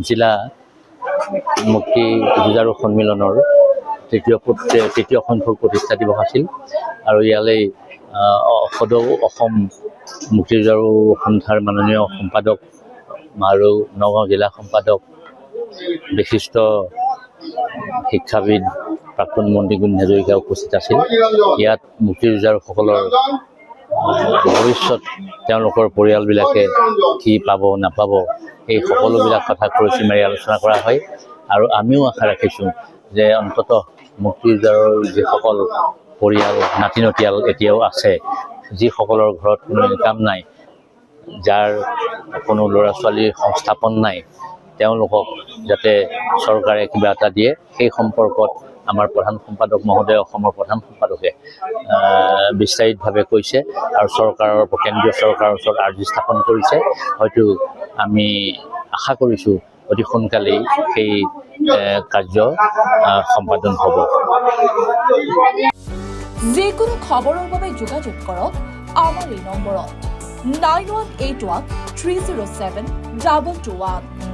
জিলা মুক্তি যুঁজাৰু সন্মিলনৰ তৃতীয় সংখ্যক প্ৰতিষ্ঠা দিৱস আছিল আৰু ইয়ালৈ সদৌ অসম মুক্তি যুঁজাৰু সন্থাৰ মাননীয় সম্পাদক আৰু নগাঁও জিলা সম্পাদক বিশিষ্ট শিক্ষাবিদ প্ৰাক্তন মন্ত্ৰী গুণ হাজৰিকা উপস্থিত আছিল। ইয়াত মুক্তি যুঁজাৰুসকলৰ ভৱিষ্যত তেওঁলোকৰ পৰিয়ালবিলাকে কি পাব নাপাব এই সকলোবিলাক কথা খৰচি মাৰি আলোচনা কৰা হয় আৰু আমিও আশা ৰাখিছোঁ যে অন্ততঃ মুক্তি যুঁজাৰুৰ যিসকল পৰিয়াল নাতি নতিয়াল এতিয়াও আছে, যিসকলৰ ঘৰত কোনো ইনকাম নাই, যাৰ কোনো ল'ৰা ছোৱালীৰ সংস্থাপন নাই, তেওঁলোকক যাতে চৰকাৰে কিবা এটা দিয়ে সেই সম্পৰ্কত আমাৰ প্ৰধান সম্পাদক মহোদয় অসমৰ প্ৰধান সম্পাদকে বিস্তাৰিতভাৱে কৈছে আৰু কেন্দ্ৰীয় চৰকাৰৰ ওচৰত আৰ্জি স্থাপন কৰিছে। হয়তো আমি আশা কৰিছোঁ অতি সোনকালেই সেই কাৰ্য সম্পাদন হ'ব। যিকোনো খবৰৰ বাবে যোগাযোগ কৰক আমাৰ এই নম্বৰত 9181 307 2221।